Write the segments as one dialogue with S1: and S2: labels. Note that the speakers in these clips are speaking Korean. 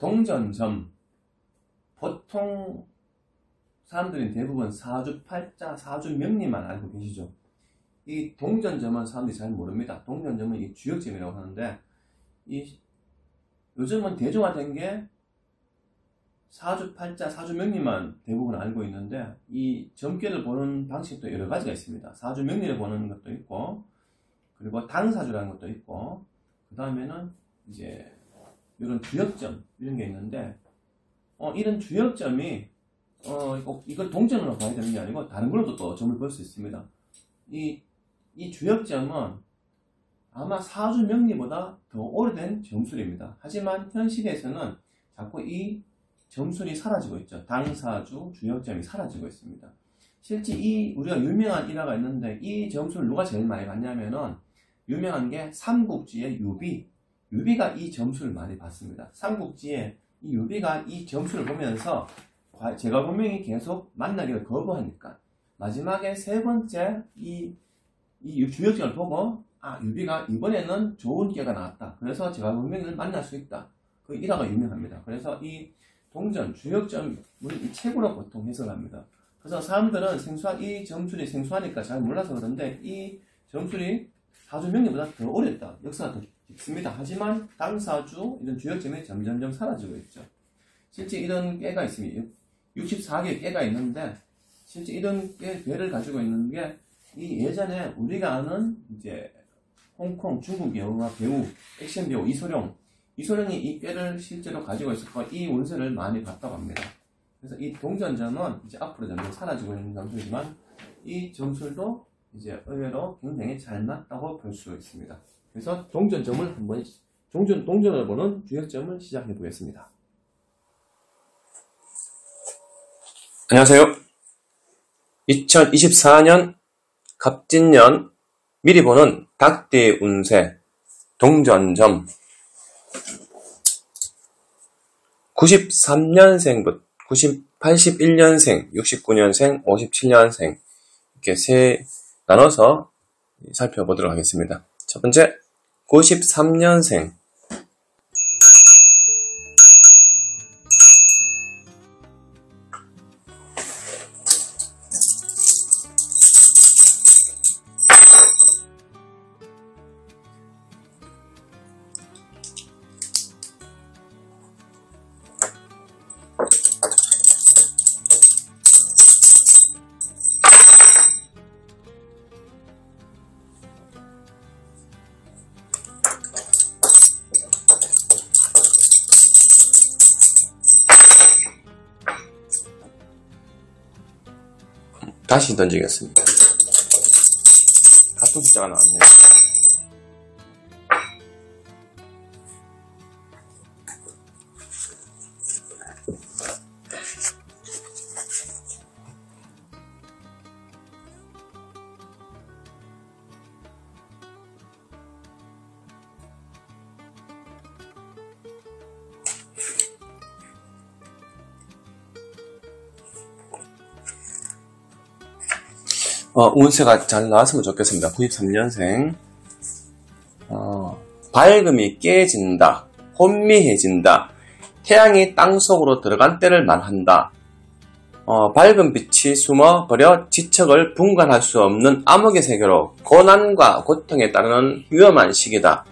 S1: 동전점. 보통 사람들이 대부분 사주팔자, 사주명리만 알고 계시죠. 이 동전점은 사람들이 잘 모릅니다. 동전점은 이 주역점이라고 하는데, 요즘은 대중화된 게 사주팔자, 사주명리만 대부분 알고 있는데, 이 점괘를 보는 방식도 여러 가지가 있습니다. 사주명리를 보는 것도 있고, 그리고 당사주라는 것도 있고, 그 다음에는 이제 이런 주역점 이런 게 있는데, 이런 주역점이 꼭 이걸 동전으로 봐야 되는 게 아니고 다른 걸로도 또 점을 볼 수 있습니다. 이 주역점은 아마 사주명리보다 더 오래된 점술입니다. 하지만 현 시대에서는 자꾸 이 점술이 사라지고 있죠. 당사주, 주역점이 사라지고 있습니다. 실제 우리가 유명한 일화가 있는데, 이 점술을 누가 제일 많이 봤냐면은 유명한 게 삼국지의 유비가 이 점술을 많이 봤습니다. 삼국지의 이 유비가 이 점술을 보면서 제갈공명이 계속 만나기를 거부하니까 마지막에 세 번째 이 주역점을 보고, 유비가 이번에는 좋은 기회가 나왔다. 그래서 제갈공명을 만날 수 있다. 그 일화가 유명합니다. 그래서 이 동전, 주역점을 이 책으로 보통 해석합니다. 그래서 사람들은 이 점술이 생소하니까 잘 몰라서 그런데, 이 점술이 사주명리보다 더 오래됐다. 역사가 더 깊습니다. 하지만 당사주, 이런 주역점이 점점점 사라지고 있죠. 실제 이런 깨가 있습니다. 64개의 깨가 있는데, 실제 이런 깨를 가지고 있는 게, 이 예전에 우리가 아는 이제 홍콩, 중국 영화 배우, 액션 배우 이소룡이 이 깨를 실제로 가지고 있었고, 이 운세를 많이 봤다고 합니다. 그래서 이 동전점은 이제 앞으로 점점 사라지고 있는 점술이지만, 이 점술도 이제 의외로 굉장히 잘 맞다고 볼 수 있습니다. 그래서 동전점을 동전을 보는 주역점을 시작해 보겠습니다. 안녕하세요. 2024년 갑진년 미리 보는 닭띠 운세 동전점. 93년생부터 81년생, 69년생, 57년생 이렇게 나눠서 살펴보도록 하겠습니다. 첫 번째, 93년생. 다시 던지겠습니다. 같은 숫자가 나왔네요. 운세가 잘 나왔으면 좋겠습니다. 93년생. 밝음이 깨진다. 혼미해진다. 태양이 땅속으로 들어간 때를 말한다. 밝은 빛이 숨어버려 지척을 분간할 수 없는 암흑의 세계로 고난과 고통에 따르는 위험한 시기다.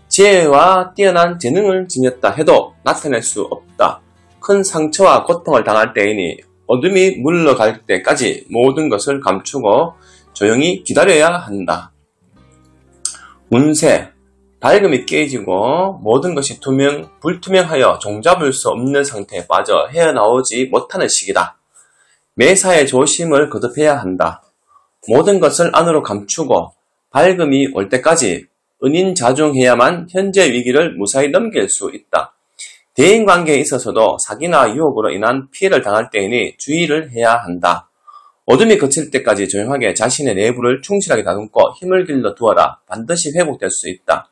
S1: 지혜와 뛰어난 재능을 지녔다 해도 나타낼 수 없다. 큰 상처와 고통을 당할 때이니 어둠이 물러갈 때까지 모든 것을 감추고 조용히 기다려야 한다. 운세, 밝음이 깨지고 모든 것이 불투명하여 종잡을 수 없는 상태에 빠져 헤어나오지 못하는 시기다. 매사에 조심을 거듭해야 한다. 모든 것을 안으로 감추고 밝음이 올 때까지 은인자중해야만 현재 위기를 무사히 넘길 수 있다. 대인관계에 있어서도 사기나 유혹으로 인한 피해를 당할 때이니 주의를 해야 한다. 어둠이 그칠 때까지 조용하게 자신의 내부를 충실하게 다듬고 힘을 길러 두어라. 반드시 회복될 수 있다.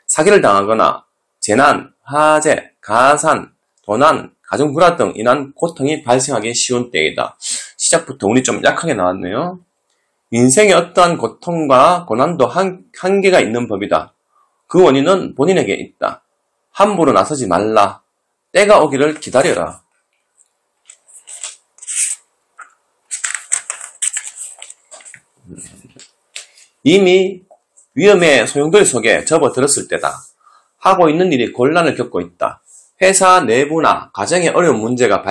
S1: 사기를 당하거나 재난, 화재, 가산, 도난, 가정불화 등 인한 고통이 발생하기 쉬운 때이다. 시작부터 운이 좀 약하게 나왔네요. 인생의 어떠한 고통과 고난도 한계가 있는 법이다. 그 원인은 본인에게 있다. 함부로 나서지 말라. 때가 오기를 기다려라. 이미 위험의 소용돌이 속에 접어들었을 때다. 하고 있는 일이 곤란을 겪고 있다. 회사 내부나 가정에 어려운 문제가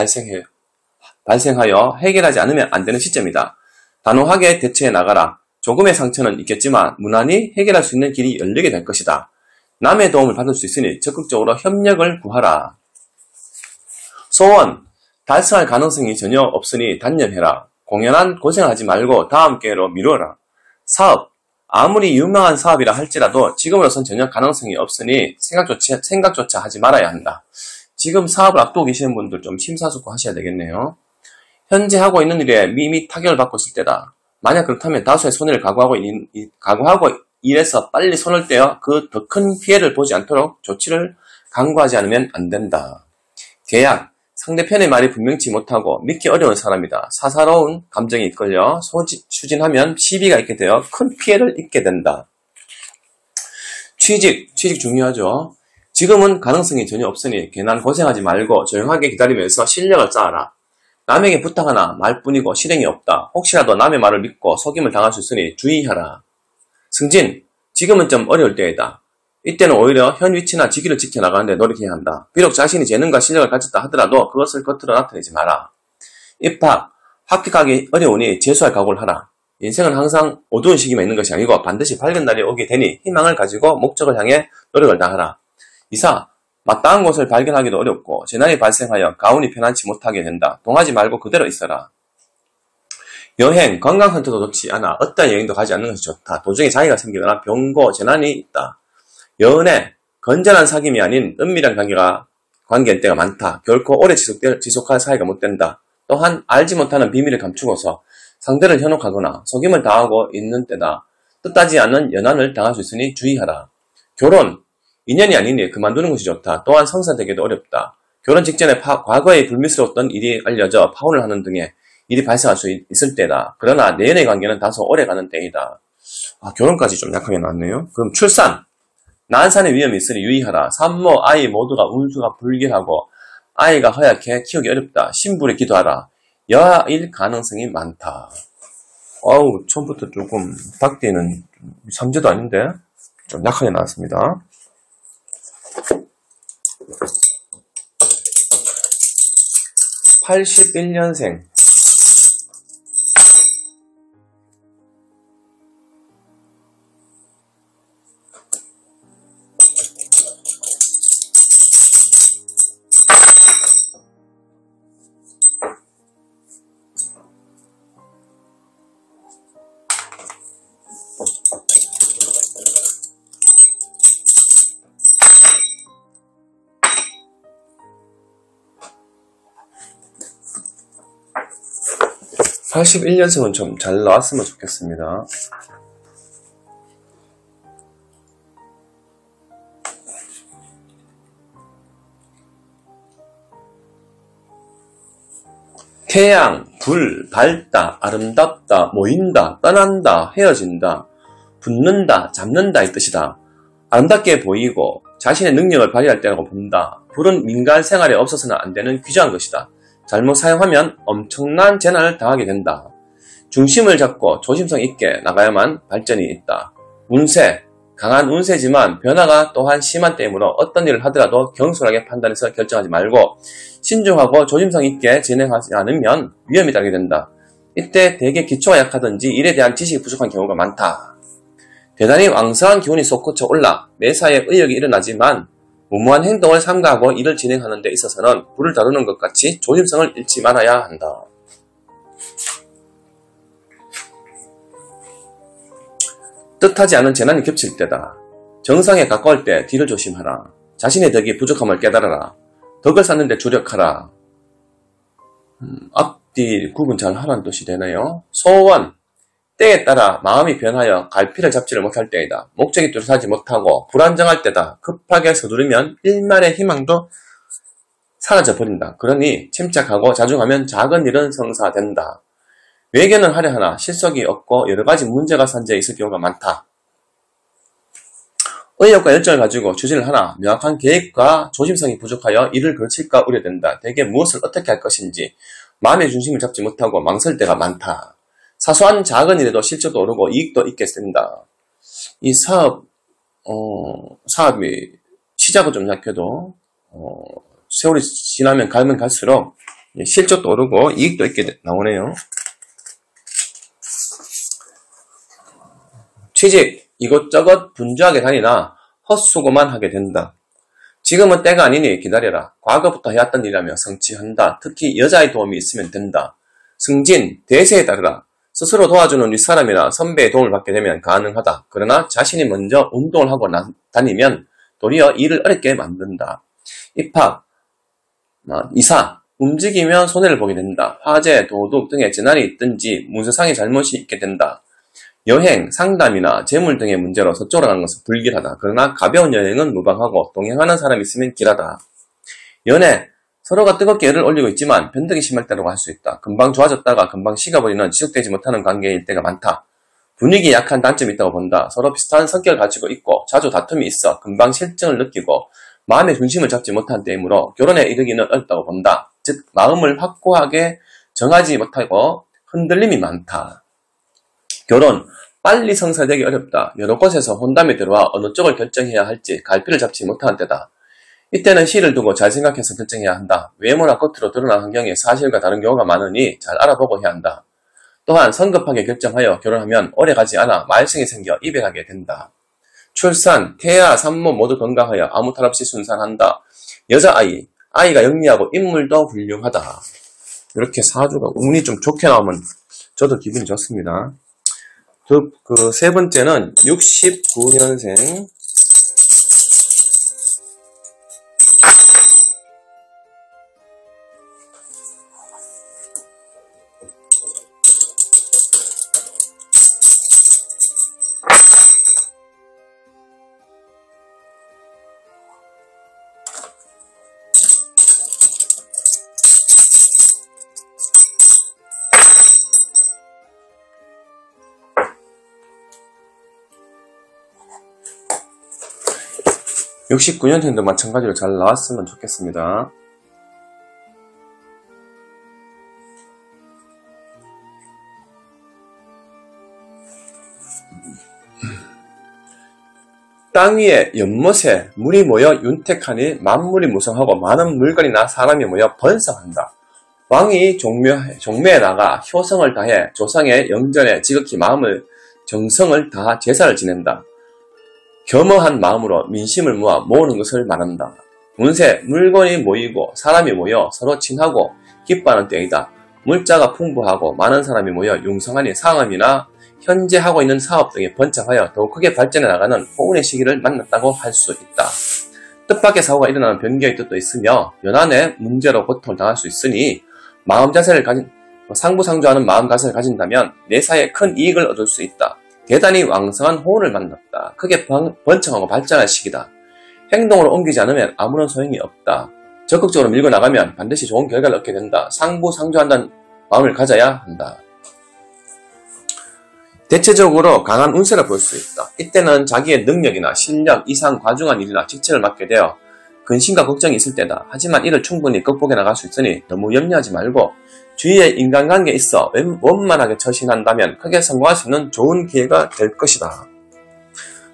S1: 발생하여 해결하지 않으면 안 되는 시점이다. 단호하게 대처해 나가라. 조금의 상처는 있겠지만 무난히 해결할 수 있는 길이 열리게 될 것이다. 남의 도움을 받을 수 있으니 적극적으로 협력을 구하라. 소원, 달성할 가능성이 전혀 없으니 단념해라. 공연한 고생을 하지 말고 다음 기회로 미루어라. 사업, 아무리 유명한 사업이라 할지라도 지금으로선 전혀 가능성이 없으니 생각조차 하지 말아야 한다. 지금 사업을 앞두고 계시는 분들 좀 심사숙고하셔야 되겠네요. 현재 하고 있는 일에 이미 타격을 받고 있을 때다. 만약 그렇다면 다소의 손해를 각오하고 일에서 빨리 손을 떼어 그 더 큰 피해를 보지 않도록 조치를 강구하지 않으면 안 된다. 계약, 상대편의 말이 분명치 못하고 믿기 어려운 사람이다. 사사로운 감정이 이끌려 추진하면 시비가 있게 되어 큰 피해를 입게 된다. 취직 중요하죠. 지금은 가능성이 전혀 없으니 괜한 고생하지 말고 조용하게 기다리면서 실력을 쌓아라. 남에게 부탁하나 말뿐이고 실행이 없다. 혹시라도 남의 말을 믿고 속임을 당할 수 있으니 주의하라. 승진, 지금은 좀 어려울 때이다. 이때는 오히려 현 위치나 직위를 지켜나가는데 노력해야 한다. 비록 자신이 재능과 실력을 가졌다 하더라도 그것을 겉으로 나타내지 마라. 입학, 합격하기 어려우니 재수할 각오를 하라. 인생은 항상 어두운 시기만 있는 것이 아니고 반드시 밝은 날이 오게 되니 희망을 가지고 목적을 향해 노력을 다하라. 이사, 마땅한 곳을 발견하기도 어렵고 재난이 발생하여 가운이 편안치 못하게 된다. 동하지 말고 그대로 있어라. 여행, 건강 상태도 좋지 않아 어떤 여행도 가지 않는 것이 좋다. 도중에 장애가 생기거나 병고, 재난이 있다. 연애, 건전한 사귐이 아닌 은밀한 관계일 때가 많다. 결코 오래 지속할 사이가 못 된다. 또한 알지 못하는 비밀을 감추고서 상대를 현혹하거나 속임을 당하고 있는 때다. 뜻하지 않은 연한을 당할 수 있으니 주의하라. 결혼, 인연이 아니니 그만두는 것이 좋다. 또한 성사되기도 어렵다. 결혼 직전에 과거에 불미스러웠던 일이 알려져 파혼을 하는 등의 일이 발생할 수 있을 때다. 그러나 내연의 관계는 다소 오래가는 때이다. 결혼까지 좀 약하게 나왔네요. 그럼 출산, 난산의 위험이 있으니 유의하라. 산모, 아이 모두가 운수가 불길하고 아이가 허약해 키우기 어렵다. 신불에 기도하라. 여아일 가능성이 많다. 처음부터 조금 닭띠는 삼재도 아닌데 좀 약하게 나왔습니다. 81년생 81년생은 좀 잘 나왔으면 좋겠습니다. 태양, 불, 밝다, 아름답다, 모인다, 떠난다, 헤어진다, 붙는다, 잡는다 이 뜻이다. 아름답게 보이고 자신의 능력을 발휘할 때라고 본다. 불은 민간 생활에 없어서는 안 되는 귀중한 것이다. 잘못 사용하면 엄청난 재난을 당하게 된다. 중심을 잡고 조심성 있게 나가야만 발전이 있다. 운세, 강한 운세지만 변화가 또한 심한 때이므로 어떤 일을 하더라도 경솔하게 판단해서 결정하지 말고 신중하고 조심성 있게 진행하지 않으면 위험이 따르게 된다. 이때 대개 기초가 약하든지 일에 대한 지식이 부족한 경우가 많다. 대단히 왕성한 기운이 솟구쳐 올라 매사에 의욕이 일어나지만 무모한 행동을 삼가하고 일을 진행하는 데 있어서는 불을 다루는 것 같이 조심성을 잃지 말아야 한다. 뜻하지 않은 재난이 겹칠 때다. 정상에 가까울 때 뒤를 조심하라. 자신의 덕이 부족함을 깨달아라. 덕을 쌓는 데 주력하라. 앞뒤 구분 잘 하라는 뜻이 되네요. 소원, 때에 따라 마음이 변하여 갈피를 잡지를 못할 때이다. 목적이 뚜렷하지 못하고 불안정할 때다. 급하게 서두르면 일말의 희망도 사라져버린다. 그러니 침착하고 자중하면 작은 일은 성사된다. 외견을 하려 하나 실속이 없고 여러가지 문제가 산재해 있을 경우가 많다. 의욕과 열정을 가지고 추진을 하나 명확한 계획과 조심성이 부족하여 이를 거칠까 우려된다. 대개 무엇을 어떻게 할 것인지 마음의 중심을 잡지 못하고 망설 때가 많다. 사소한 작은 일에도 실적도 오르고 이익도 있게 된다. 이 사업이 시작은 좀 약해도 세월이 지나면 가면 갈수록 실적도 오르고 이익도 있게 나오네요. 취직, 이것저것 분주하게 다니나 헛수고만 하게 된다. 지금은 때가 아니니 기다려라. 과거부터 해왔던 일이라며 성취한다. 특히 여자의 도움이 있으면 된다. 승진, 대세에 따르라. 스스로 도와주는 윗사람이나 선배의 도움을 받게 되면 가능하다. 그러나 자신이 먼저 운동을 하고 다니면 도리어 일을 어렵게 만든다. 입학, 이사, 움직이면 손해를 보게 된다. 화재, 도둑 등의 재난이 있든지 문서상의 잘못이 있게 된다. 여행, 상담이나 재물 등의 문제로 서쪽으로 가는 것은 불길하다. 그러나 가벼운 여행은 무방하고 동행하는 사람이 있으면 길하다. 연애, 서로가 뜨겁게 열을 올리고 있지만 변덕이 심할 때라고 할 수 있다. 금방 좋아졌다가 금방 식어버리는 지속되지 못하는 관계일 때가 많다. 분위기 약한 단점이 있다고 본다. 서로 비슷한 성격을 가지고 있고 자주 다툼이 있어 금방 실증을 느끼고 마음의 중심을 잡지 못한 때이므로 결혼에 이르기는 어렵다고 본다. 즉 마음을 확고하게 정하지 못하고 흔들림이 많다. 결혼, 빨리 성사되기 어렵다. 여러 곳에서 혼담이 들어와 어느 쪽을 결정해야 할지 갈피를 잡지 못하는 때다. 이때는 시를 두고 잘 생각해서 결정해야 한다. 외모나 겉으로 드러난 환경이 사실과 다른 경우가 많으니 잘 알아보고 해야 한다. 또한 성급하게 결정하여 결혼하면 오래가지 않아 말썽이 생겨 이별하게 된다. 출산, 태아, 산모 모두 건강하여 아무 탈 없이 순산한다. 여자아이, 아이가 영리하고 인물도 훌륭하다. 이렇게 사주가 운이 좀 좋게 나오면 저도 기분이 좋습니다. 그 세 번째는 69년생 69년생도 마찬가지로 잘 나왔으면 좋겠습니다. 땅 위에 연못에 물이 모여 윤택하니 만물이 무성하고 많은 물건이나 사람이 모여 번성한다. 왕이 종묘에 나가 효성을 다해 조상의 영전에 지극히 정성을 다하 제사를 지낸다. 겸허한 마음으로 민심을 모아 모으는 것을 말한다. 운세, 물건이 모이고 사람이 모여 서로 친하고 기뻐하는 때이다. 물자가 풍부하고 많은 사람이 모여 융성하니 상업이나 현재 하고 있는 사업 등에 번창하여 더욱 크게 발전해 나가는 호운의 시기를 만났다고 할 수 있다. 뜻밖의 사고가 일어나는 변기의 뜻도 있으며 연한의 문제로 고통을 당할 수 있으니 상부상조하는 마음가짐을 가진다면 내사에 큰 이익을 얻을 수 있다. 대단히 왕성한 호운을 만났다. 크게 번창하고 발전할 시기다. 행동으로 옮기지 않으면 아무런 소용이 없다. 적극적으로 밀고 나가면 반드시 좋은 결과를 얻게 된다. 상부상조한다는 마음을 가져야 한다. 대체적으로 강한 운세를 볼 수 있다. 이때는 자기의 능력이나 실력 이상 과중한 일이나 직책을 맡게 되어 근심과 걱정이 있을 때다. 하지만 이를 충분히 극복해 나갈 수 있으니 너무 염려하지 말고 주위에 인간관계에 있어 원만하게 처신한다면 크게 성공할 수 있는 좋은 기회가 될 것이다.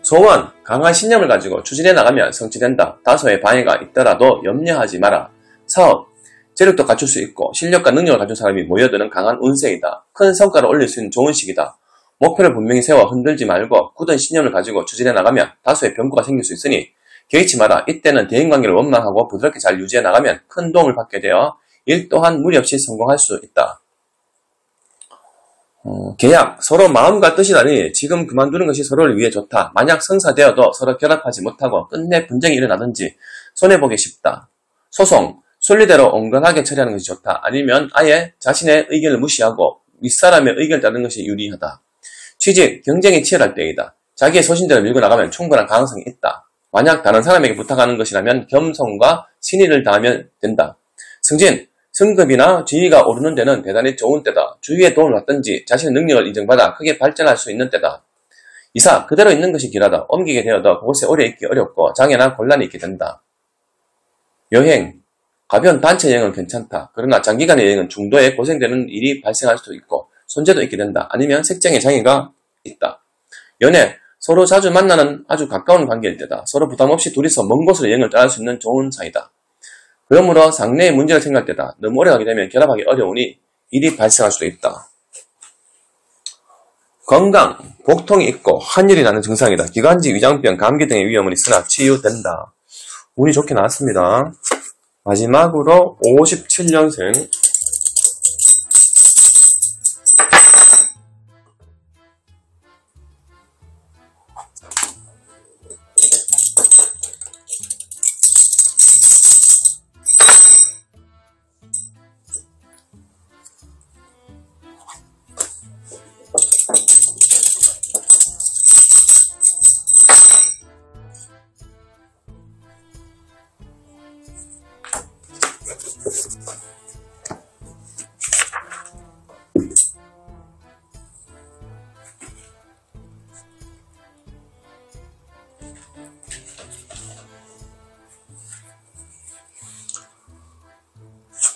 S1: 소원, 강한 신념을 가지고 추진해 나가면 성취된다. 다소의 방해가 있더라도 염려하지 마라. 사업, 재력도 갖출 수 있고 실력과 능력을 가진 사람이 모여드는 강한 운세이다. 큰 성과를 올릴 수 있는 좋은 시기다. 목표를 분명히 세워 흔들지 말고 굳은 신념을 가지고 추진해 나가면 다소의 변수가 생길 수 있으니 개의치 마라. 이때는 대인관계를 원만하고 부드럽게 잘 유지해 나가면 큰 도움을 받게 되어 일 또한 무리 없이 성공할 수 있다. 계약, 서로 마음과 뜻이 다르니 지금 그만두는 것이 서로를 위해 좋다. 만약 성사되어도 서로 결합하지 못하고 끝내 분쟁이 일어나든지 손해보기 쉽다. 소송, 순리대로 온건하게 처리하는 것이 좋다. 아니면 아예 자신의 의견을 무시하고 윗사람의 의견을 따르는 것이 유리하다. 취직, 경쟁이 치열할 때이다. 자기의 소신대로 밀고 나가면 충분한 가능성이 있다. 만약 다른 사람에게 부탁하는 것이라면 겸손과 신의를 다하면 된다. 승진, 승급이나 지위가 오르는 데는 대단히 좋은 때다. 주위의 도움을 받든지 자신의 능력을 인정받아 크게 발전할 수 있는 때다. 이사, 그대로 있는 것이 길하다. 옮기게 되어도 그곳에 오래 있기 어렵고 장애나 곤란이 있게 된다. 여행, 가벼운 단체 여행은 괜찮다. 그러나 장기간의 여행은 중도에 고생되는 일이 발생할 수도 있고 손재도 있게 된다. 아니면 색장의 장애가 있다. 연애, 서로 자주 만나는 아주 가까운 관계일 때다. 서로 부담 없이 둘이서 먼 곳으로 여행을 떠날 수 있는 좋은 사이다. 그러므로 상내의 문제를 생각할 때다. 너무 오래 가게 되면 결합하기 어려우니 일이 발생할 수도 있다. 건강, 복통이 있고 한일이 나는 증상이다. 기관지, 위장병, 감기 등의 위험은 있으나 치유된다. 운이 좋게 나왔습니다. 마지막으로 57년생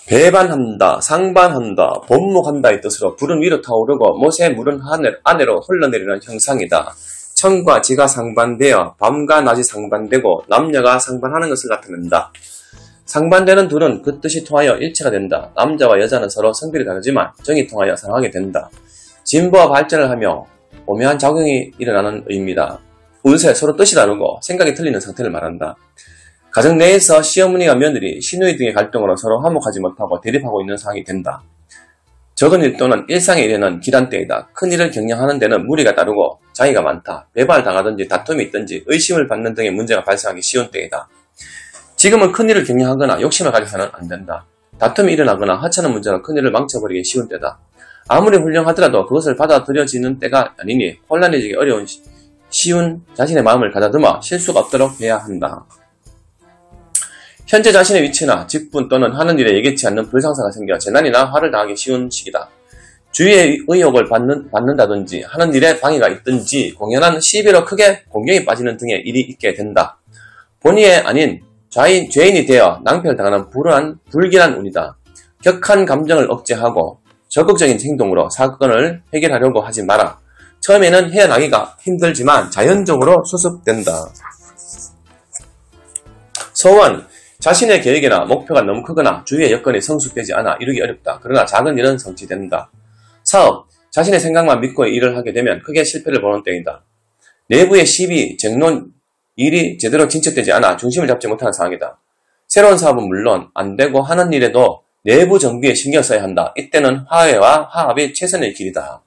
S1: 배반한다, 상반한다, 번목한다의 뜻으로 불은 위로 타오르고 못에 물은 아래로 흘러내리는 형상이다. 천과 지가 상반되어 밤과 낮이 상반되고 남녀가 상반하는 것을 나타낸다. 상반되는 둘은 그 뜻이 통하여 일체가 된다. 남자와 여자는 서로 성별이 다르지만 정이 통하여 사랑하게 된다. 진보와 발전을 하며 오묘한 작용이 일어나는 의미다. 운세, 서로 뜻이 다르고 생각이 틀리는 상태를 말한다. 가정 내에서 시어머니와 며느리, 시누이 등의 갈등으로 서로 화목하지 못하고 대립하고 있는 상황이 된다. 적은 일 또는 일상의 일에는 기란때이다. 큰 일을 경영하는 데는 무리가 따르고 장애가 많다. 배반당하든지 다툼이 있든지 의심을 받는 등의 문제가 발생하기 쉬운 때이다. 지금은 큰 일을 경영하거나 욕심을 가져서는 안 된다. 다툼이 일어나거나 하찮은 문제로 큰 일을 망쳐버리기 쉬운 때다. 아무리 훌륭하더라도 그것을 받아들여지는 때가 아니니 혼란해지기 쉬운 자신의 마음을 가다듬어 실수가 없도록 해야 한다. 현재 자신의 위치나 직분 또는 하는 일에 예기치 않는 불상사가 생겨 재난이나 화를 당하기 쉬운 시기다. 주위의 의혹을 받는다든지 하는 일에 방해가 있든지 공연한 시비로 크게 공경이 빠지는 등의 일이 있게 된다. 본의에 아닌 죄인이 되어 낭패를 당하는 불길한 운이다. 격한 감정을 억제하고 적극적인 행동으로 사건을 해결하려고 하지 마라. 처음에는 헤어나기가 힘들지만 자연적으로 수습된다. 소원, 자신의 계획이나 목표가 너무 크거나 주위의 여건이 성숙되지 않아 이루기 어렵다. 그러나 작은 일은 성취된다. 사업, 자신의 생각만 믿고 일을 하게 되면 크게 실패를 보는 때이다. 내부의 시비, 쟁론, 일이 제대로 진척되지 않아 중심을 잡지 못하는 상황이다. 새로운 사업은 물론 안 되고 하는 일에도 내부 정비에 신경 써야 한다. 이때는 화해와 화합이 최선의 길이다.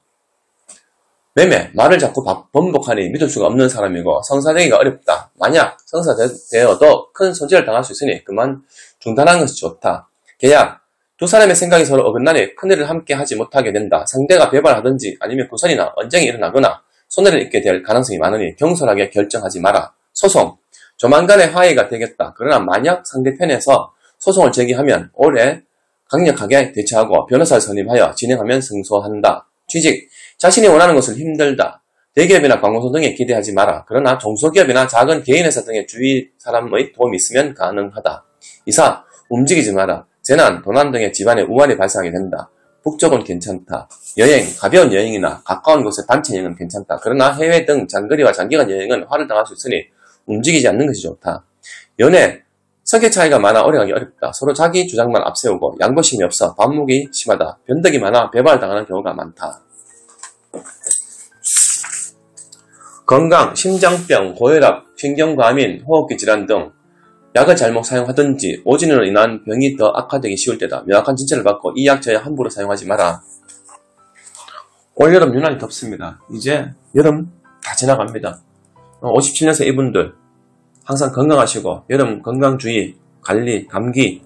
S1: 매매, 말을 자꾸 번복하니 믿을 수가 없는 사람이고 성사되기가 어렵다. 만약 성사되어도 큰 손실을 당할 수 있으니 그만 중단하는 것이 좋다. 계약, 두 사람의 생각이 서로 어긋나니 큰일을 함께 하지 못하게 된다. 상대가 배반하든지 아니면 구선이나 언쟁이 일어나거나 손해를 입게 될 가능성이 많으니 경솔하게 결정하지 마라. 소송, 조만간에 화해가 되겠다. 그러나 만약 상대편에서 소송을 제기하면 올해 강력하게 대처하고 변호사를 선임하여 진행하면 승소한다. 취직, 자신이 원하는 것을 힘들다. 대기업이나 관공서 등에 기대하지 마라. 그러나 중소기업이나 작은 개인회사 등의 주위 사람의 도움이 있으면 가능하다. 이사, 움직이지 마라. 재난, 도난 등의 집안에 우환이 발생하게 된다. 북쪽은 괜찮다. 여행, 가벼운 여행이나 가까운 곳의 단체 여행은 괜찮다. 그러나 해외 등 장거리와 장기간 여행은 화를 당할 수 있으니 움직이지 않는 것이 좋다. 연애, 성격 차이가 많아 오래가기 어렵다. 서로 자기 주장만 앞세우고 양보심이 없어 반목이 심하다. 변덕이 많아 배반을 당하는 경우가 많다. 건강, 심장병, 고혈압, 신경과민, 호흡기 질환 등 약을 잘못 사용하든지 오진으로 인한 병이 더 악화되기 쉬울 때다. 명확한 진찰을 받고 이 약 저 약 함부로 사용하지 마라. 올여름 유난히 덥습니다. 이제 여름 다 지나갑니다. 57년생 이분들 항상 건강하시고 여름 건강주의, 관리, 감기,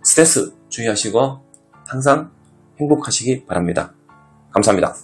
S1: 스트레스 주의하시고 항상 행복하시기 바랍니다. 감사합니다.